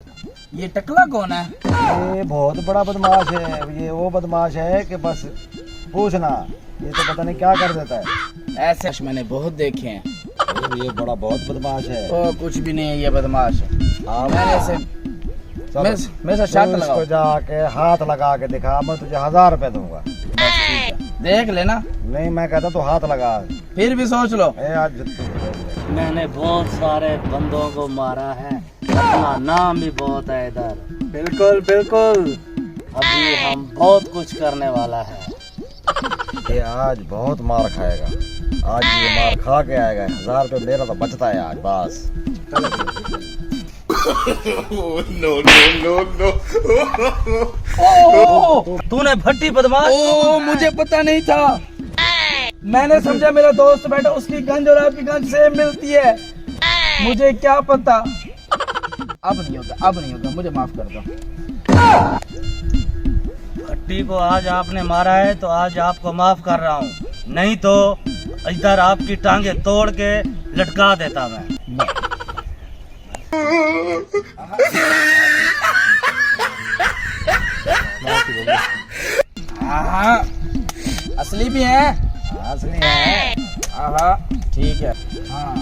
ये टकला कौन है? ये बहुत बड़ा बदमाश है। ये वो बदमाश है कि बस पूछना, ये तो पता नहीं क्या कर देता है। ऐसे मैंने बहुत देखे हैं। ये बड़ा बहुत बदमाश है। ओ कुछ भी नहीं है, ये बदमाश है। हाँ, मैंने ऐसे चलो, मैं से शर्त तू लगाओ। इसको जाके हाथ लगा के दिखा, मैं तुझे 1000 रुपए दूंगा। बस ठीक है, देख लेना। नहीं, मैं कहता तू हाथ लगा। फिर भी सोच लो। आज मैंने बहुत सारे बंदों को मारा है, अपना नाम भी बहुत है इधर। बिल्कुल बिल्कुल। अभी हम बहुत कुछ करने वाला है। ये आज बहुत मार खाएगा। आज ये मार खा के आएगा। 1000 रुपए मेरा तो बचता है आज बस। तूने भट्टी बदमाश। ओ मुझे पता नहीं था। मैंने समझा मेरा दोस्त बैठा, उसकी गंज और आपकी गंज सेम मिलती है। मुझे क्या पता। अब नहीं होगा, अब नहीं होगा, मुझे माफ कर दो। भट्टी को आज आपने मारा है तो आज आपको माफ कर रहा हूँ, नहीं तो इधर आपकी टांगे तोड़ के लटका देता मैं। हाँ असली भी है। असली है। हाँ ठीक है। हाँ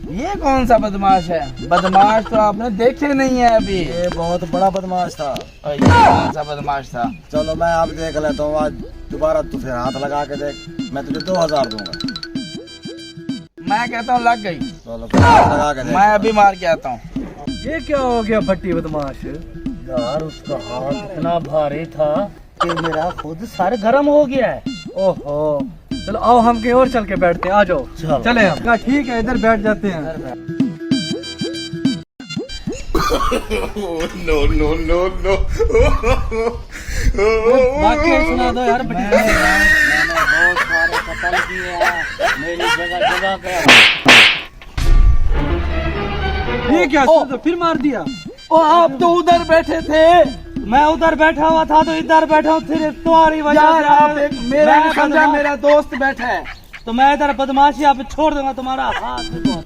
ये कौन सा बदमाश है? बदमाश तो आपने देखे नहीं है अभी। ये बहुत बड़ा बदमाश था। और ये कौन सा बदमाश था? चलो मैं आप देख लेता हूँ। आज दोबारा तू फिर हाथ लगा के देख, मैं तुझे 2000 दूंगा। मैं कहता हूँ लग गई। चलो फिर हाथ लगा के देख। मैं अभी मार के आता हूँ। ये क्या हो गया भट्टी बदमाश? यार उसका हाथ इतना भारी था कि मेरा खुद सर गर्म हो गया है। ओहो, चलो आओ हम कहीं और चल के बैठते हैं। आ जाओ, चलो। चले हम। क्या ठीक है, इधर बैठ जाते हैं। बाकी सुना दो यार। मैंने बहुत सारे कत्ल किए हैं मेरी जगह जगह पे। ये क्या, तो फिर मार दिया? ओ आप तो उधर बैठे थे। मैं उधर बैठा हुआ था तो इधर बैठा हूँ, फिर तुम्हारी वजह यार से आप मेरा मैं समझा, मेरा दोस्त बैठा है। तो मैं इधर बदमाशी आप छोड़ दूंगा, तुम्हारा हाथ भी बहुत